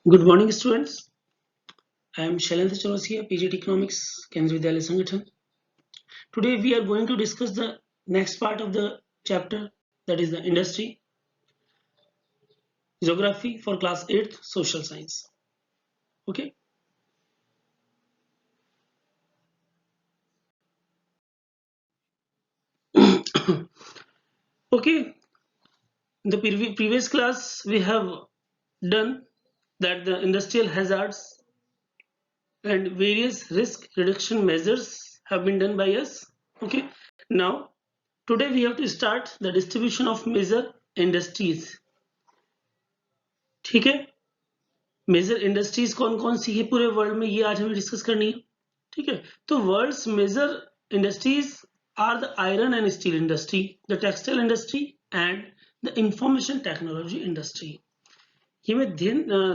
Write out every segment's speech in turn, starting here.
Good morning, students. I am Shailendra Chaurasia, PGT Economics, Kendriya Vidyalaya Sangathan. Today we are going to discuss the next part of the chapter, that is the industry, geography for class 8th, social science. Okay. Okay. In the previous class we have done that the industrial hazards and various risk reduction measures have been done by us. Okay. Now today we have to start the distribution of major industries. ठीक है, major industries कौन कौन सी है पूरे world में, ये आज हमें डिस्कस करनी है. ठीक है, तो world's major industries are the iron and steel industry, the textile industry and the information technology industry. ये मैं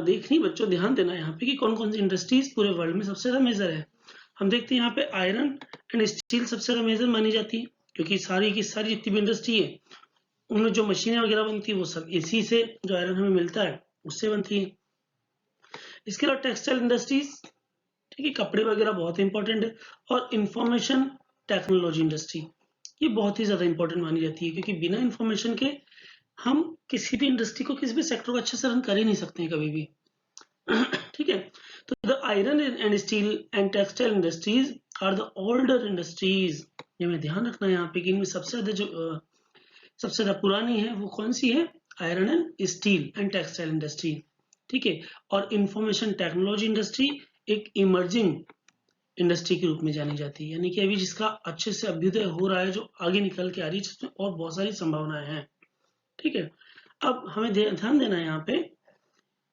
देखनी बच्चों, ध्यान देना यहाँ पे कि कौन कौन सी इंडस्ट्रीज पूरे वर्ल्ड में सबसे ज्यादा मेजर है. हम देखते हैं यहाँ पे आयरन एंड स्टील सबसे ज्यादा मेजर मानी जाती है, क्योंकि सारी की सारी जितनी भी इंडस्ट्री है उनमें जो मशीनें वगैरह बनती है वो सब इसी से, जो आयरन हमें मिलता है उससे बनती है. इसके अलावा टेक्सटाइल इंडस्ट्रीज, ठीक है, कपड़े वगैरह बहुत इंपॉर्टेंट है. और इंफॉर्मेशन टेक्नोलॉजी इंडस्ट्री ये बहुत ही ज्यादा इंपॉर्टेंट मानी जाती है, क्योंकि बिना इंफॉर्मेशन के हम किसी भी इंडस्ट्री को, किसी भी सेक्टर को अच्छे से रन कर ही नहीं सकते हैं कभी भी. ठीक है, तो the iron and steel and textile industries are the older industries. ये में ध्यान रखना है यहाँ पे कि इनमें सबसे ज्यादा जो सबसे ज्यादा पुरानी है वो कौन सी है, iron and steel and textile industry. ठीक है, और इंफॉर्मेशन टेक्नोलॉजी इंडस्ट्री एक इमर्जिंग इंडस्ट्री के रूप में जानी जाती है, यानी कि अभी जिसका अच्छे से अभ्युदय हो रहा है, जो आगे निकल के आ रही है, जिसमें और बहुत सारी संभावनाएं हैं. ठीक है, अब हमें ध्यान देना है यहाँ पे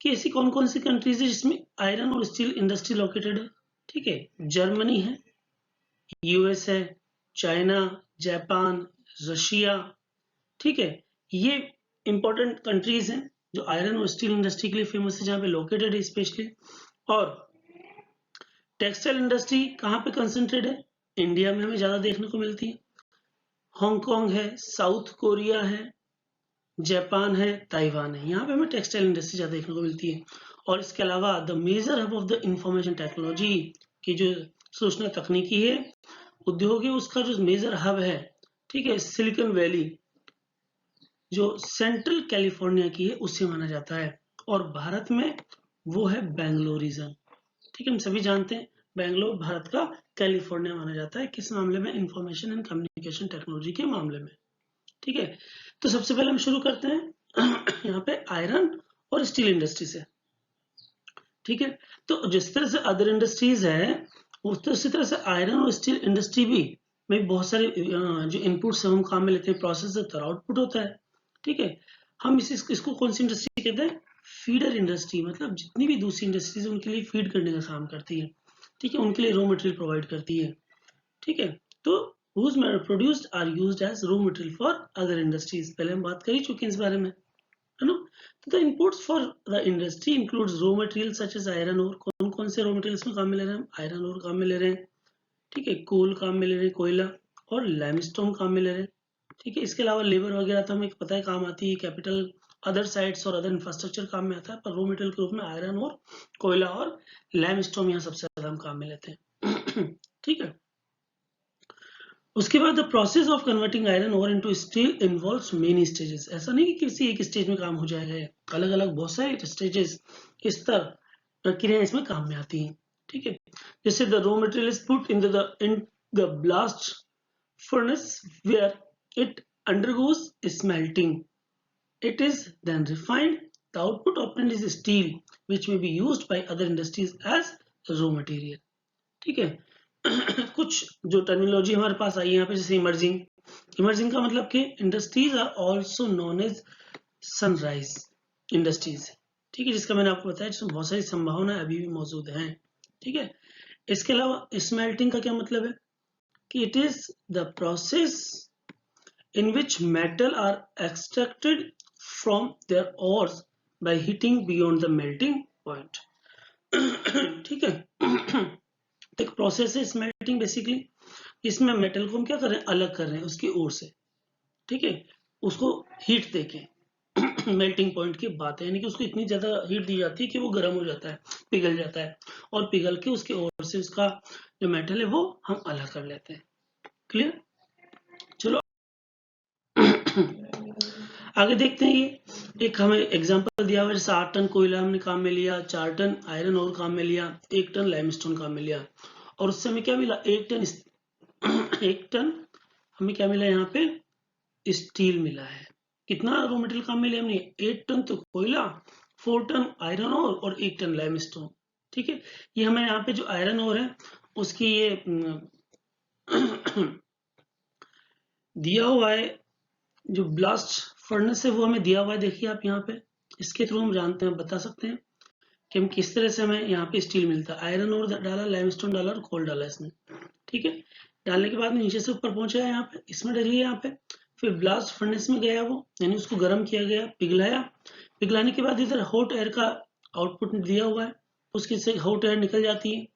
कि ऐसी कौन कौन सी कंट्रीज है जिसमें आयरन और स्टील इंडस्ट्री लोकेटेड है. ठीक है, जर्मनी है, यूएस है, चाइना, जापान, रशिया. ठीक है, ये इंपॉर्टेंट कंट्रीज हैं जो आयरन और स्टील इंडस्ट्री के लिए फेमस है, जहाँ पे लोकेटेड है स्पेशली. और टेक्सटाइल इंडस्ट्री कहाँ पे कंसंट्रेट है, इंडिया में हमें ज्यादा देखने को मिलती है. हांगकांग है, साउथ कोरिया है, जापान है, ताइवान है, यहाँ पे हमें टेक्सटाइल इंडस्ट्री ज्यादा देखने को मिलती है. और इसके अलावा the major hub of the information technology की जो सूचना तकनीकी है, उद्योग है, उसका जो मेजर हब है, ठीक है, सिलिकॉन वैली जो सेंट्रल कैलिफोर्निया की है उससे माना जाता है. और भारत में वो है बेंगलोर रीजन. ठीक है, हम सभी जानते हैं बेंगलोर भारत का कैलिफोर्निया माना जाता है. किस मामले में, इंफॉर्मेशन एंड कम्युनिकेशन टेक्नोलॉजी के मामले में. ठीक है, तो सबसे पहले हम शुरू करते हैं यहाँ पे आयरन और स्टील इंडस्ट्री से. ठीक है, तो जिस तरह से अदर इंडस्ट्रीज है उसी तरह से आयरन और स्टील इंडस्ट्री भी में बहुत सारे जो इनपुट्स हम काम में लेते हैं, प्रोसेस होता है, आउटपुट होता है. ठीक है, हम इसको कौन सी इंडस्ट्री कहते हैं, फीडर इंडस्ट्री. मतलब जितनी भी दूसरी इंडस्ट्रीज उनके लिए फीड करने का काम करती है. ठीक है, उनके लिए रॉ मटेरियल प्रोवाइड करती है. ठीक है, तो whose produced are used as raw material for other industries. पहले हम बात कर ही चुके हैं इस बारे में, है ना. तो the inputs for the industry includes raw materials such as iron ore. कौन कौन से raw materials में काम में ले रहे हैं हम, आयरन ओर काम में ले रहे हैं. ठीक है, कोल काम में ले रहे हैं, कोयला, और लाइमस्टोन काम में ले रहे हैं. ठीक है, इसके अलावा लेबर वगैरह तो हमें पता है काम आती है, कैपिटल अदर साइट्स और अदर इंफ्रास्ट्रक्चर काम में आता है, पर रॉ मटेरियल के रूप में आयरन और कोयला और लाइमस्टोन यहाँ सबसे ज्यादा हम काम में लेते हैं. ठीक है, उसके बाद the process of converting iron ore into steel involves many stages. ऐसा नहीं कि किसी एक स्टेज में काम हो जाएगा, अलग अलग बहुत सारे स्टेजेस, स्तर, प्रक्रियाएं इसमें काम में आती हैं. ठीक है, जैसे the raw material is put in the blast furnace where it undergoes smelting. It is then refined. The output obtained is steel, which may be used by other industries as raw material. ठीक है, कुछ जो terminology हमारे पास आई है यहाँ पे, जैसे emerging. Emerging का मतलब कि industries are also known as sunrise industries. ठीक है, जिसका मैंने आपको बताया, जिसमें बहुत सारी संभावनाएं अभी भी मौजूद हैं. ठीक है, इसके अलावा स्मेल्टिंग का क्या मतलब है कि it is the process in which metal are extracted from their ores by heating beyond the melting point. ठीक है, एक प्रोसेस है स्मेल्टिंग बेसिकली. इसमें मेटल को हम क्या कर रहे हैं, अलग कर रहे हैं उसकी ओर से. ठीक है, उसको हीट देके. मेल्टिंग पॉइंट की बात है, यानी कि उसको इतनी ज्यादा हीट दी जाती है कि वो गर्म हो जाता है, पिघल जाता है, और पिघल के उसके ओर से उसका जो मेटल है वो हम अलग कर लेते हैं। क्लियर? चलो आगे देखते हैं। ये एक हमें एग्जांपल दिया हुआ है, जैसे 8 टन कोयला हमने काम में लिया, 4 टन आयरन और काम में लिया, 1 टन लाइमस्टोन काम में लिया, और उससे हमें क्या मिला, 1 टन हमें क्या मिला यहाँ पे, स्टील मिला है। कितना रॉ मटेरियल काम में लिया हमने, 8 टन तो कोयला, 4 टन आयरन और 1 टन लाइमस्टोन। ठीक है, ये हमें यहाँ पे जो आयरन और है उसकी ये दिया हुआ है, जो ब्लास्ट फर्नेस है वो हमें दिया हुआ है, देखिए आप यहाँ पे, इसके थ्रू हम जानते हैं, बता सकते हैं कि हम किस तरह से हमें यहाँ पे स्टील मिलता है। आयरन और डाला, लाइमस्टोन डाला और कोल डाला इसमें। ठीक है, डालने के बाद में नीचे से ऊपर पहुंचा है, यहाँ पे इसमें डली है यहाँ पे, फिर ब्लास्ट फर्नेस में गया वो, यानी उसको गर्म किया गया, पिघलाया, पिघलाने के बाद इधर हॉट एयर का आउटपुट दिया हुआ है, उसके से हॉट एयर निकल जाती है।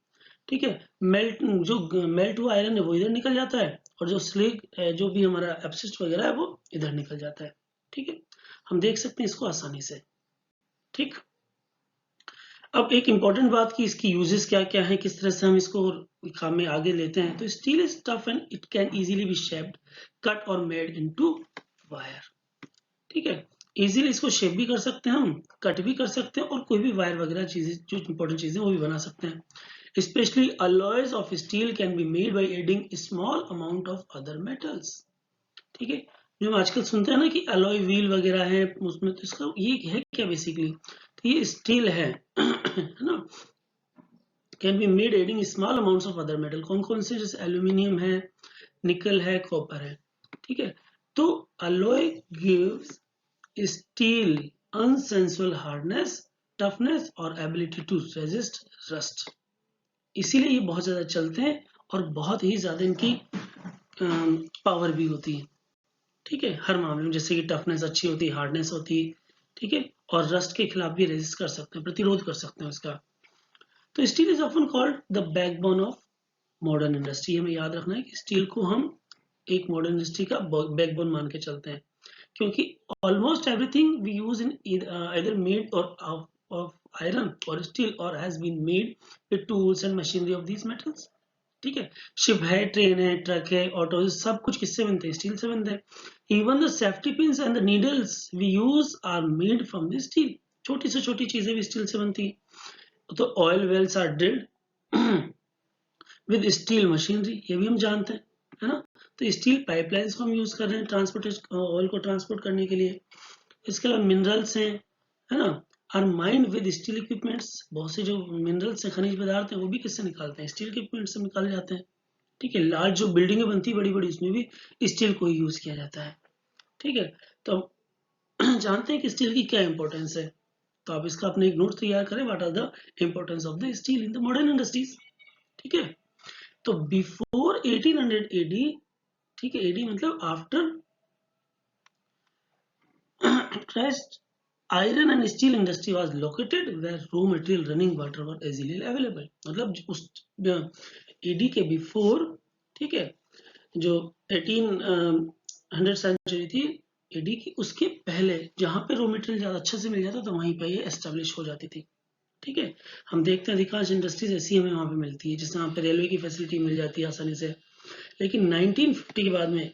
ठीक है, मेल्ट हुआ आयरन है वो इधर निकल जाता है, और जो स्लिग जो भी हमारा अपशिष्ट वगैरह है वो इधर निकल जाता है। ठीक है, हम देख सकते हैं इसको आसानी से। ठीक, अब एक इंपॉर्टेंट बात की इसकी यूजेस क्या क्या है, किस तरह से हम इसको काम में आगे लेते हैं। तो steel is tough and it can easily B shaped, cut और मेड इनटू वायर। ठीक है, इजीली इसको शेप भी कर सकते हैं हम, कट भी कर सकते हैं, और कोई भी वायर वगैरह चीजें जो इंपॉर्टेंट चीजें वो भी बना सकते हैं। Especially alloys of steel can be made by adding a small amount of other metals. ठीक है, जो हम आजकल सुनते हैं ना कि alloy wheel वगैरह है उसमें, तो इसका ये है क्या बेसिकली, तो ये स्टील है है ना, can be made adding small amounts of other metal. कौन कौन से, जैसे एल्यूमिनियम है, निकल है, कॉपर है। ठीक है, तो alloy gives steel unsensual hardness, toughness और ability to resist rust। इसीलिए ये बहुत ज्यादा चलते हैं और बहुत ही ज्यादा इनकी पावर भी होती है। ठीक है, हर मामले में, जैसे कि टफनेस अच्छी होती है, हार्डनेस होती है। ठीक है, और रस्ट के खिलाफ भी रेजिस्ट कर सकते हैं, प्रतिरोध कर सकते हैं उसका। तो steel is often called the backbone of modern industry. हमें याद रखना है कि स्टील को हम एक मॉडर्न इंडस्ट्री का बैकबोन मान के चलते हैं, क्योंकि almost everything we use in either made और of iron or steel or has been made with tools and machinery of these metals। ठीक है, शिप है, ट्रेन है, ट्रक है, ऑटो, सब कुछ किससे बनते हैं, स्टील से बनते हैं। Even the safety pins and the needles we use are made from the steel. छोटी से छोटी चीजें भी स्टील से बनती है। तो oil wells are drilled with steel machinery, ये भी हम जानते हैं, है ना। तो स्टील पाइपलाइंस को हम यूज कर रहे हैं ट्रांसपोर्टेशन, ऑयल को ट्रांसपोर्ट करने के लिए। इसके अलावा मिनरल्स हैं, है ना, are mined with steel equipments. बहुत से जो मिनरल्स हैं, खनिज पदार्थ हैं, वो भी किससे निकालते हैं, स्टील के इक्विपमेंट से निकाले जाते हैं। ठीक है, लार्ज जो बिल्डिंगें बनती है बड़ी बड़ी, उसमें भी स्टील को ही यूज किया जाता है। ठीक है, तो जानते हैं कि स्टील की क्या इंपॉर्टेंस है। तो आप इसका अपने एक नोट तैयार करें, what are the importance of the steel in the modern industries. ठीक है, तो बिफोर 1800 एडी, ठीक है, एडी मतलब after Christ, iron and steel industry was located where raw material running water was easily available। मतलब उस एडी के before, ठीक है, जो 1800 सेंचुरी थी एडी की, उसके पहले जहां पे रॉ मटेरियल ज्यादा अच्छे से मिल जाता था वहीं पे ये एस्टेब्लिश हो जाती थी। ठीक है, हम देखते हैं अधिकांश इंडस्ट्रीज ऐसी हमें वहां पे मिलती है, जिससे वहां पे रेलवे की फैसिलिटी मिल जाती है आसानी से। लेकिन 1950 के बाद में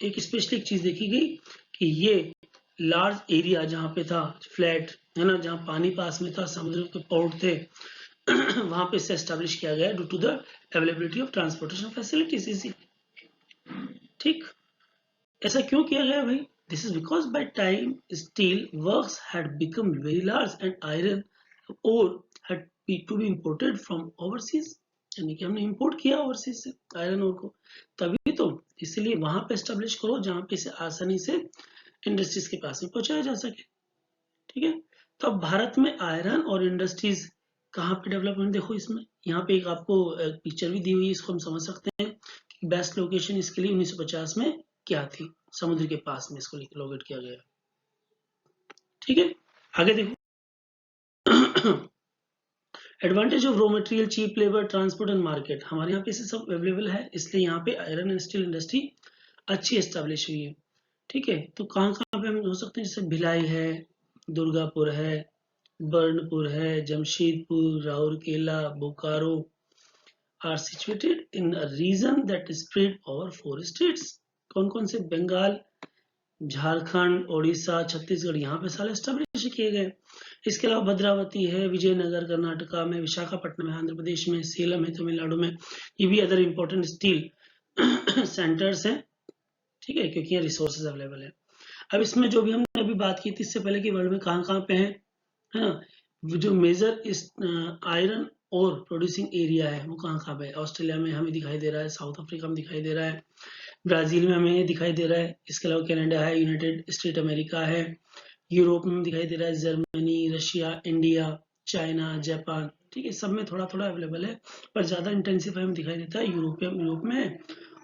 एक स्पेशल एक चीज देखी गई कि ये लार्ज एरिया जहाँ पे था फ्लैट, है ना, जहाँ पानी पास में था, समुद्र के पोर्ट थे, वहां पे इसे एस्टेब्लिश किया गया due to the availability of transportation facilities easy. ठीक, ऐसा क्यों किया गया भाई, this is because by time steel works had become very large and iron ore had to be imported from overseas. यानी कि हमने इंपोर्ट किया ओवरसीज से आयरन ओर को, तभी तो, इसलिए वहां पे एस्टेब्लिश करो जहां पे इसे आसानी से इंडस्ट्रीज के पास में पहुंचाया जा सके। ठीक है, तो अब भारत में आयरन और इंडस्ट्रीज कहाँ पे डेवलपमेंट, देखो इसमें यहाँ पे एक आपको पिक्चर भी दी हुई है, इसको हम समझ सकते हैं कि बेस्ट लोकेशन इसके लिए 1950 में क्या थी, समुद्र के पास में इसको लोकेट किया गया। ठीक है, आगे देखो advantage of raw material, cheap labour, transport and market. हमारे यहाँ पे से सब अवेलेबल है, इसलिए यहाँ पे आयरन एंड स्टील इंडस्ट्री अच्छी एस्टेब्लिश हुई है। ठीक है, तो कहाँ कहाँ पे हम हो सकते हैं, जैसे भिलाई है, दुर्गापुर है, बर्नपुर है, Jamshedpur, Rourkela, Bokaro are situated in a region that is spread over 4 states। कौन कौन से? बंगाल, झारखंड, ओडिशा, छत्तीसगढ़, यहाँ पे साले एस्टेब्लिश किए गए। इसके अलावा भद्रावती है, विजयनगर कर्नाटका में, विशाखापट्टनम है आंध्र प्रदेश में, सेलम है तमिलनाडु में। ये भी अदर इंपॉर्टेंट स्टील सेंटर्स हैं, ठीक है, क्योंकि यहाँ रिसोर्सेज अवेलेबल है। अब इसमें जो भी हमने अभी बात की थी इससे पहले कि वर्ल्ड में कहाँ कहाँ पे है ना, जो मेजर इस आयरन और प्रोड्यूसिंग एरिया है वो कहाँ कहाँ पे है। ऑस्ट्रेलिया में हमें दिखाई दे रहा है, साउथ अफ्रीका में दिखाई दे रहा है, ब्राजील में हमें दिखाई दे रहा है, इसके अलावा कनाडा है, यूनाइटेड स्टेट अमेरिका है, यूरोप में दिखाई दे रहा है, Germany, Russia, India, China, Japan, ठीक है, सब में थोड़ा थोड़ा अवेलेबल है, पर ज्यादा इंटेंसिफाई में दिखाई देता है यूरोप में है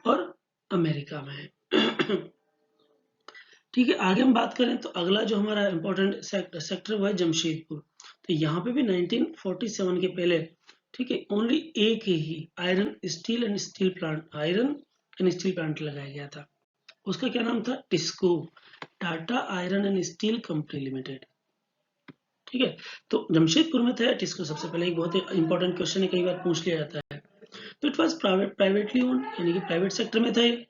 और अमेरिका में है। ठीक है, आगे हम बात करें तो अगला जो हमारा इंपॉर्टेंट सेक्टर वो है जमशेदपुर। तो यहाँ पे भी 1947 के पहले, ठीक है, ओनली एक ही आयरन एंड स्टील प्लांट लगाया गया था। उसका क्या नाम था? TISCO, Tata iron and steel company limited. ठीक है, तो जमशेदपुर में था टिस्को सबसे पहले। एक बहुत इंपॉर्टेंट क्वेश्चन है, कई बार पूछ लिया जाता है। तो इट वॉज प्राइवेटली ओन्ड, यानी कि प्राइवेट सेक्टर में था ये।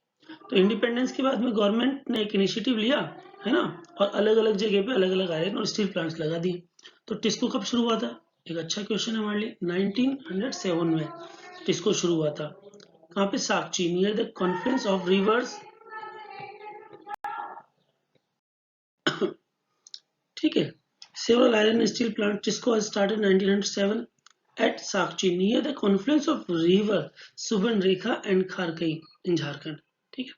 तो इंडिपेंडेंस के बाद में गवर्नमेंट ने एक इनिशिएटिव लिया, है ना, और अलग अलग जगह पे अलग अलग आयरन और स्टील प्लांट्स लगा दिए। तो टिस्को कब शुरू हुआ था? एक अच्छा क्वेश्चन है हमारे लिए। 1907 में टिस्को शुरू हुआ था। कहाँ पे? Sakchi, near the conference of reverse. ठीक है, several iron and steel plants. Tisco has started 1907 at Sakchi near the confluence of river Subarnrekha and Kharkai in Jharkhand। ठीक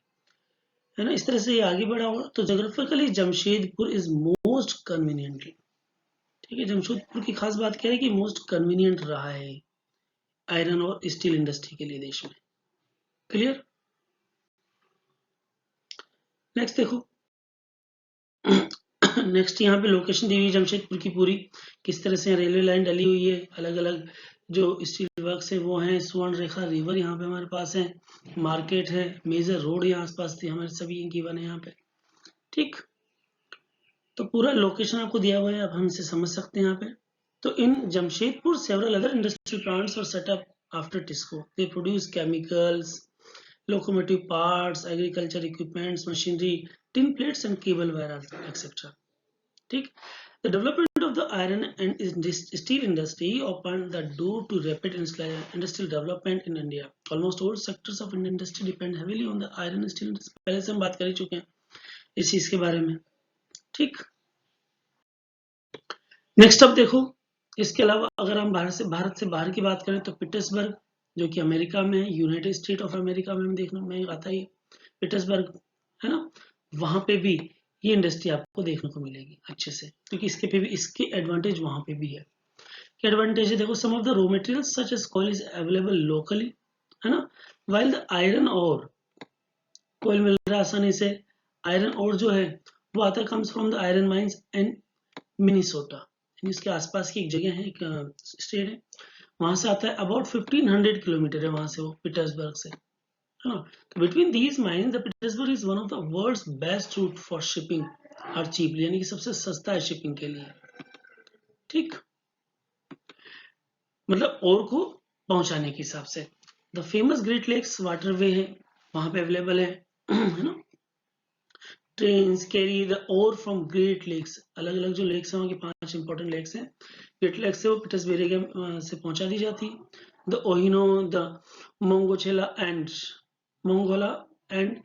है ना, इस तरह से ये आगे बढ़ा हुआ। तो geographically Jamshedpur is most conveniently, ठीक है, जमशेदपुर की खास बात क्या है कि मोस्ट कन्वीनियंट रहा है आयरन और स्टील इंडस्ट्री के लिए देश में। क्लियर? नेक्स्ट देखो। नेक्स्ट यहाँ पे लोकेशन दी हुई है जमशेदपुर की पूरी, किस तरह से रेलवे लाइन डली हुई है, अलग अलग जो स्टील वर्क्स है वो हैं, स्वर्ण रेखा रिवर यहाँ पे हमारे पास है, मार्केट है, मेजर रोड यहाँ आसपास थी हमारे सभी गिवन है यहाँ पे। ठीक, तो पूरा लोकेशन आपको दिया हुआ है, अब हम इसे समझ सकते हैं यहाँ पे। तो in Jamshedpur several other industrial plants और setup after TISCO. They produce chemicals, locomotive parts, agriculture equipments, machinery, tin plates and cable wire, etc. ठीक, the development of the iron and steel industry opened the door to rapid industrial development in India. Almost all sectors of Indian industry depend heavily on the iron and steel industry. पहले से हम बात कर ही चुके हैं इस चीज के बारे में। ठीक, नेक्स्ट अब देखो, इसके अलावा अगर हम भारत से बाहर की बात करें तो पिट्सबर्ग, जो कि अमेरिका में है, यूनाइटेड स्टेट ऑफ अमेरिका में हम देखने में आता है पिट्सबर्ग, है ना, वहां पे भी ये इंडस्ट्री आपको देखने को मिलेगी अच्छे से, क्योंकि इसके एडवांटेज वहां पे भी है। क्या एडवांटेज है? देखो, some of the raw materials such as कोयल इज अवेलेबल लोकली, है ना, वाइल द आयरन और कोयल मिल रहा है आसानी से। आयरन और जो है वो आता comes from the iron mines and Minnesota, इसके आसपास की एक जगह है, एक स्टेट है, वहां से आता है। अबाउट 1500 किलोमीटर है वहां से वो, पीटर्सबर्ग से, हाँ। तो between these mines the Pittsburgh is one of the world's best route for shipping और चीपली, यानी कि सबसे सस्ता है शिपिंग के लिए। ठीक, मतलब और को पहुंचाने के हिसाब से। The famous Great Lakes waterway है वहां पे अवेलेबल है ना। Trains carry the ore from Great Lakes, अलग अलग जो लेक्स हैं वहाँ की 5 इंपॉर्टेंट लेक्स हैं, ग्रेट लेक्स से वो पीटर्सबर्ग से पहुंचा दी जाती है। The Ohio, the Monongahela and Monongahela and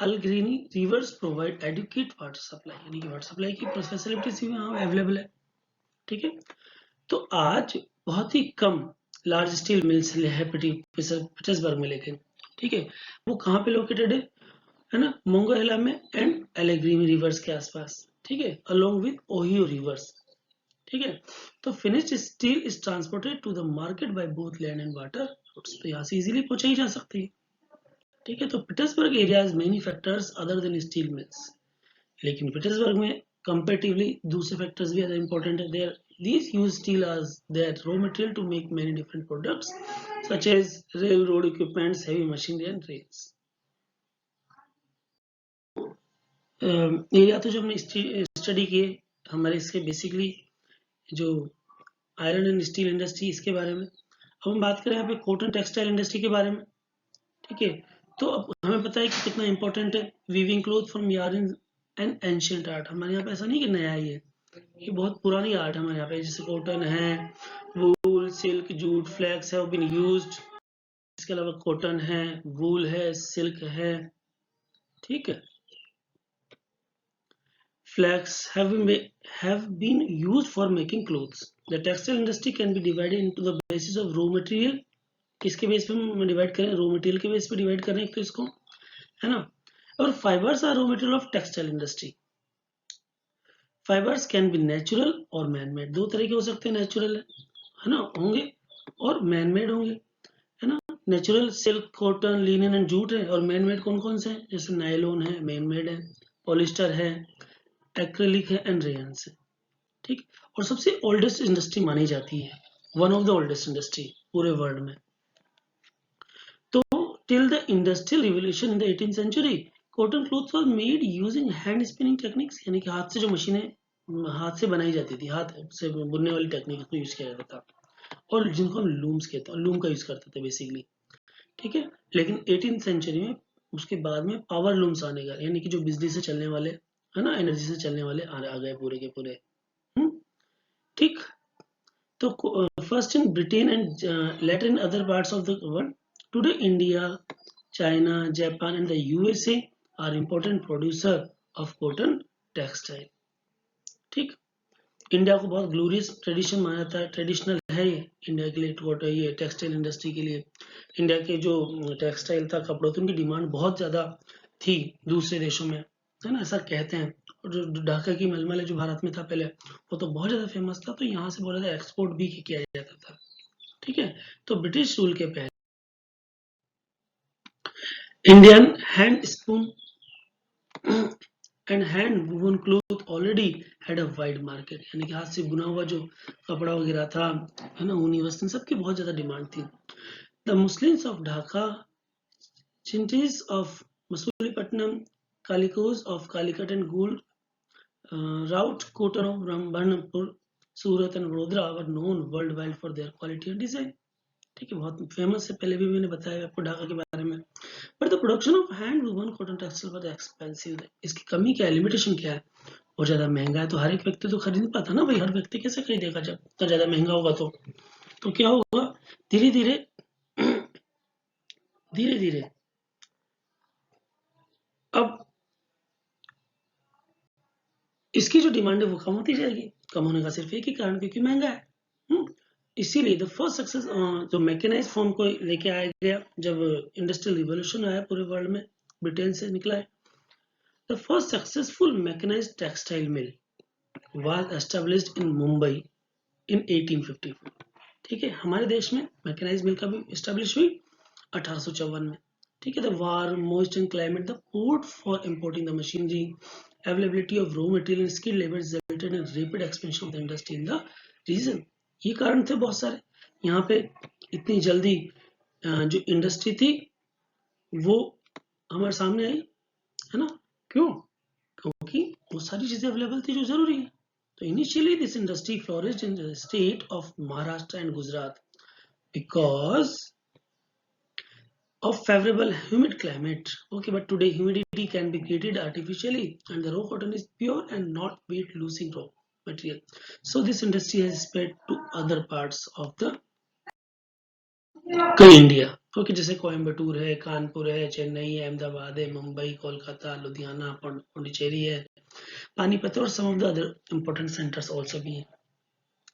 Allegheny rivers provide adequate water supply, यानी कि वाटर सप्लाई की फैसिलिटीज भी वहाँ अवेलेबल है। ठीक है, तो आज बहुत ही कम लार्ज स्टील मिल्स है पीटर्सबर्ग में, लेकिन ठीक है, वो कहाँ पे लोकेटेड है ना, मोंगोहेला में एंड एलेग्रीनी रिवर्स के आसपास, ठीक है, अलोंग विद ओहियो रिवर्स। ठीक है, तो finished steel is transported to the market by both land and water routes, तो यहाँ से इजीली पहुंचाई जा सकती है। ठीक है, तो Pittsburgh area has many factors other than steel mills, लेकिन पीटर्सबर्ग में कंपैरेटिवली दूसरे फैक्टर्स भी इंपॉर्टेंट है। There these use steel as their raw material to make many different products such as railroad equipments, heavy machinery and rails. Area तो जो हमने study किए हमारे इसके बेसिकली जो आयरन एंड स्टील इंडस्ट्री इसके बारे में। अब हम बात करें यहाँ पे कॉटन टेक्सटाइल इंडस्ट्री के बारे में, ठीक है। तो अब हमें पता है कि कितना इंपॉर्टेंट है weaving cloth from yarn and ancient art. हमारे यहाँ पे ऐसा नहीं कि नया ही है, ये बहुत पुरानी आर्ट है हमारे यहाँ पे, जैसे कॉटन है, wool, silk, jute, flax have been used. इसके अलावा कॉटन है, वूल है, सिल्क है, ठीक है। Flax have been used for making clothes. The textile industry can be divided into the basis of raw material. किसके बेस पे हम डिवाइड करें? रॉ मटेरियल के बेस पे डिवाइड करें एक तो इसको, है ना। और fibres are raw material of textile industry. Fibres can be natural और मैन मेड, दो तरह के हो सकते हैं, नेचुरल है ना होंगे और मैन मेड होंगे, है ना। Natural silk, cotton, linen and jute है, और मैन मेड कौन कौन से हैं? जैसे नायलॉन है, मैन मेड है, पॉलिस्टर है, एक्रिलिक है एंड रेयंस है, ठीक। और सबसे ओल्डेस्ट इंडस्ट्री मानी जाती है, one of the oldest industry पूरे वर्ल्ड में। तो till the industrial revolution in the 18th century cotton clothes was made using hand spinning techniques, यानी कि हाथ से जो मशीनें हाथ से बनाई जाती थी, हाथ से बुनने वाली टेक्निक को यूज किया जाता था, और जिनको हम लूम्स कहते हैं, लूम का यूज करते थे बेसिकली, ठीक है। लेकिन 18th सेंचुरी में उसके बाद में पावर लूम्स आने का, यानी कि जो बिजली से चलने वाले, है ना, एनर्जी से चलने वाले आ गए पूरे के पूरे, ठीक। तो first in Britain and later in other parts of the world. Today India, China, Japan and the USA are important producer of cotton textile, ठीक। इंडिया को बहुत ग्लोरियस ट्रेडिशन माना जाता है, ट्रेडिशनल है ये इंडिया के लिए, ये टेक्सटाइल इंडस्ट्री के लिए। इंडिया के जो टेक्सटाइल था, कपड़ों, तो उनकी डिमांड बहुत ज़्यादा थी दूसरे देशों में, है ना, ऐसा कहते हैं। और जो ढाका की मलमल है जो भारत में था पहले, वो तो बहुत ज़्यादा फेमस था, तो यहाँ से बहुत ज़्यादा एक्सपोर्ट भी किया जाता था, ठीक है। तो ब्रिटिश रूल के पहले Indian hand spoon and hand woven cloth already had a wide market, यानी कि हाथ से बुना हुआ जो कपड़ा वगैरह था, है ना, ऊनी वस्त्र, सबकी बहुत ज्यादा डिमांड थी। The muslins of Dhaka, chintz of Masulipatnam, calicoes of Calicut and gold, wrought cotton of Burhanpur, Surat and Vadodara were known worldwide for their quality and design, ठीक है, बहुत फेमस है, पहले भी मैंने बताया आपको ढाका के बारे में। But the production of hand woven cotton textile was expensive, इसकी कमी क्या है, लिमिटेशन क्या है? बहुत ज्यादा महंगा है, तो हर एक व्यक्ति तो खरीद नहीं पाता ना भाई, हर व्यक्ति कैसे खरीदेगा जब इतना ज्यादा महंगा होगा? तो क्या होगा, धीरे धीरे धीरे धीरे अब इसकी जो डिमांड है वो कम होती जाएगी। कम होने का सिर्फ एक ही कारण, क्योंकि महंगा है। इसीलिए द फर्स्ट सक्सेस जो मैकेनाइज फॉर्म को लेके आया गया, जब इंडस्ट्रियल रिवोल्यूशन आया पूरे वर्ल्ड में, ब्रिटेन से निकला है। The first successful mechanised textile mill was established in Mumbai in 1854, ठीक है। हमारे देश में मैकेनाइज मिल का भी एस्टेब्लिश हुई 1854 में, ठीक है। The war, moist and climate, the port for importing the machinery, availability of raw material and skilled labor resulted in rapid expansion of the industry in the region। ये कारण थे बहुत सारे, यहाँ पे इतनी जल्दी जो इंडस्ट्री थी वो हमारे सामने आई, है ना। क्यों? क्योंकि वो सारी चीजें अवेलेबल थी जो जरूरी है। तो initially this industry flourished in the state of Maharashtra and Gujarat because of favorable humid climate, okay, but today humidity can be created artificially and the raw cotton is pure and not weight losing raw material, so this industry has spread to other parts of the India, okay, जैसे कोयम्बटूर है, कानपुर है, चेन्नई है, अहमदाबाद है, मुंबई, कोलकाता, लुधियाना, पौंडीचेरी है, पानीपत और some of the other important centres also भी है।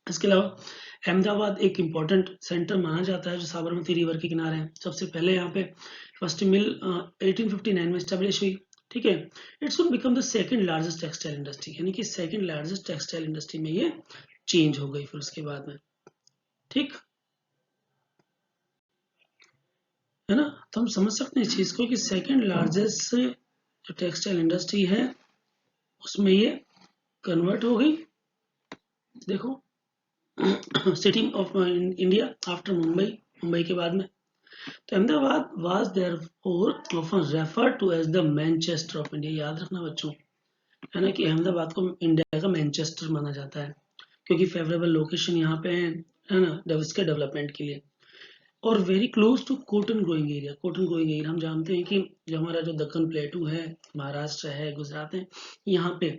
इसके अलावा अहमदाबाद एक इम्पॉर्टेंट सेंटर माना जाता है जो साबरमती रिवर के किनारे है। सबसे पहले यहाँ पे फर्स्ट मिल 1859 में स्टैब्लिश हुई, ठीक है। It's would become the second largest textile industry, यानी कि सेकंड लार्जेस्ट टेक्सटाइल इंडस्ट्री में ये चेंज हो गई फिर उसके बाद में, ठीक है ना। तो हम समझ सकते हैं इस चीज को कि सेकंड लार्जेस्ट जो टेक्सटाइल इंडस्ट्री है उसमें ये कन्वर्ट हो गई। देखो city of India after Mumbai के बाद में, तो Ahmedabad was therefore often referred to as the Manchester of India. याद रखना बच्चों, है ना, कि अहमदाबाद को इंडिया का मैनचेस्टर माना जाता है क्योंकि फेवरेबल लोकेशन यहाँ पे है ना इसके डेवलपमेंट के लिए। और very close to cotton growing area. Cotton growing area हम जानते हैं कि जो हमारा जो दक्कन प्लेटू है, महाराष्ट्र है, गुजरात है, यहाँ पे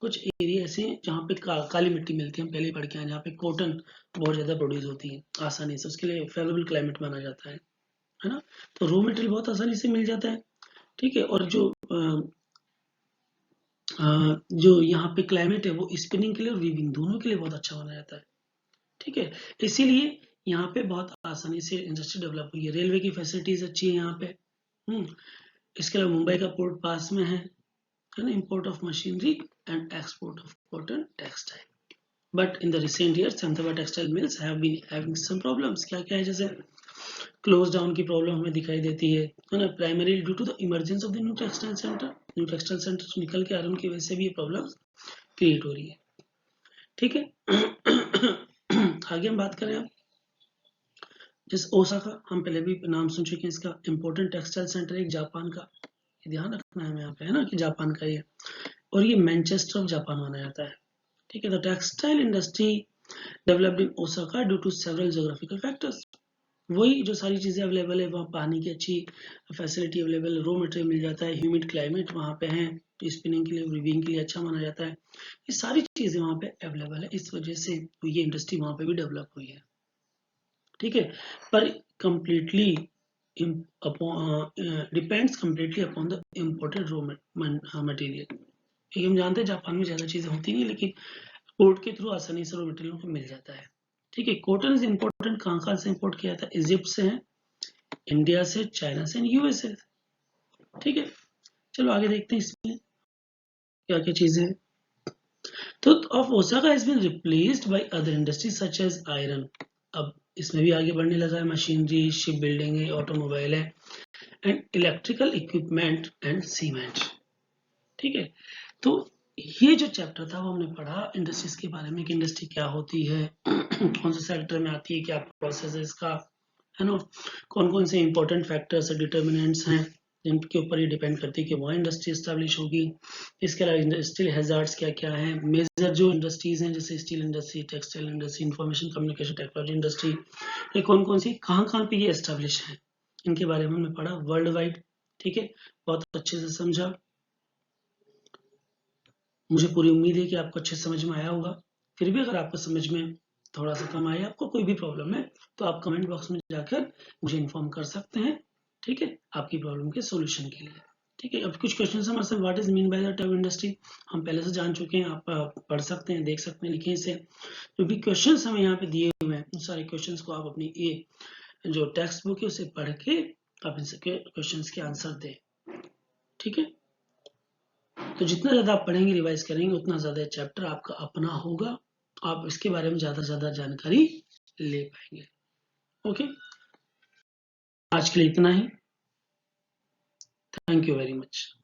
कुछ एरिया ऐसे हैं जहाँ पे काली मिट्टी मिलती है, हम पहले पढ़ के आए, जहाँ पे कॉटन बहुत ज्यादा प्रोड्यूस होती है आसानी से, उसके लिए फेवरेबल क्लाइमेट माना जाता है ना। तो रॉ मटेरियल बहुत आसानी से मिल जाता है, ठीक है। और जो यहाँ पे क्लाइमेट है वो स्पिनिंग के लिए और वीविंग दोनों के लिए बहुत अच्छा माना जाता है, ठीक है। इसीलिए यहाँ पे बहुत आसानी से इंडस्ट्री डेवलप हुई है। रेलवे की फैसिलिटीज अच्छी है यहाँ पे। इसके अलावा मुंबई का पोर्ट पास में है ना, import of machinery and export of cotton textile. But in the recent years Ahmedabad textile mills have been having some problems. क्या क्या है, जैसे क्लोज डाउन की प्रॉब्लम हमें दिखाई देती है ना, primary due to the emergence of the new textile centre. New textile centre निकल के आ रहे हैं, उनकी वजह से भी ये प्रॉब्लम क्रिएट हो रही है, ठीक है। आगे हम बात करें अब जैसे ओसाका, हम पहले भी नाम सुन चुके हैं इसका, इंपोर्टेंट टेक्सटाइल सेंटर एक जापान का, ध्यान रखना है हमें यहाँ पे, है ना, कि जापान का ये, और ये मैनचेस्टर ऑफ जापान माना जाता है, ठीक है। The textile industry developed in Osaka due to several geographical factors. वही जो सारी चीजें अवेलेबल है, वहाँ पानी की अच्छी फैसिलिटी अवेलेबल, रॉ मटेरियल मिल जाता है, ह्यूमिड क्लाइमेट वहाँ पे है, तो स्पिनिंग के लिए, वीविंग के लिए अच्छा माना जाता है। ये सारी चीजें वहाँ पे अवेलेबल है, इस वजह से ये इंडस्ट्री वहाँ पे भी डेवलप हुई है, ठीक है। पर completely depends completely upon the imported raw material. हम जानते हैं जापान में ज्यादा चीजें होती नहीं, लेकिन पोर्ट के थ्रू आसानी से रॉ मटेरियल को मिल जाता है, ठीक है। कॉटन इज इम्पोर्टेंट कहाँ से इम्पोर्ट किया था, इजिप्ट से है, इंडिया से, चाइना से, यूएसए, ठीक है। चलो आगे देखते हैं इसमें क्या क्या चीजें हैं। तो of Osaka has been replaced by other industries such as iron. अब इसमें भी आगे बढ़ने लगा है, मशीनरी, शिप बिल्डिंग है, ऑटोमोबाइल है, and electrical equipment and cement, ठीक है। तो ये जो चैप्टर था वो हमने पढ़ा इंडस्ट्रीज के बारे में कि इंडस्ट्री क्या होती है, कौन से सेक्टर में आती है, क्या प्रोसेस है इसका, है ना, कौन कौन से इंपॉर्टेंट फैक्टर्स डिटर्मिनेंट्स हैं जिनके ऊपर ये डिपेंड करती है कि वहाँ इंडस्ट्री एस्टेब्लिश होगी। इसके अलावा इंडस्ट्रियल हैजार्ड्स क्या क्या हैं, मेजर जो इंडस्ट्रीज हैं जैसे steel industry, textile industry, information communication technology industry, ये कौन कौन सी कहाँ पे ये एस्टेब्लिश है, इनके बारे में हमने पढ़ा वर्ल्ड वाइड, ठीक है। बहुत अच्छे से समझा, मुझे पूरी उम्मीद है कि आपको अच्छे समझ में आया होगा। फिर भी अगर आपको समझ में थोड़ा सा कम आया, आपको कोई भी प्रॉब्लम है, तो आप कमेंट बॉक्स में जाकर मुझे इन्फॉर्म कर सकते हैं, ठीक है, आपकी प्रॉब्लम के सॉल्यूशन के लिए, ठीक है। अब कुछ क्वेश्चन हमारे साथ, what is mean by the term industry, हम पहले से जान चुके हैं, आप पढ़ सकते हैं, देख सकते हैं, लिखे इसे। जो भी क्वेश्चन हमें यहाँ पे दिए हुए हैं, उन सारे क्वेश्चन को आप अपनी ये जो टेक्स्ट बुक है उसे पढ़ के आप इन क्वेश्चन के आंसर दें, ठीक है। तो जितना ज्यादा आप पढ़ेंगे, रिवाइज करेंगे, उतना ज्यादा चैप्टर आपका अपना होगा, आप इसके बारे में ज्यादा से ज्यादा जानकारी ले पाएंगे, ओके। आज के लिए इतना ही, थैंक यू वेरी मच।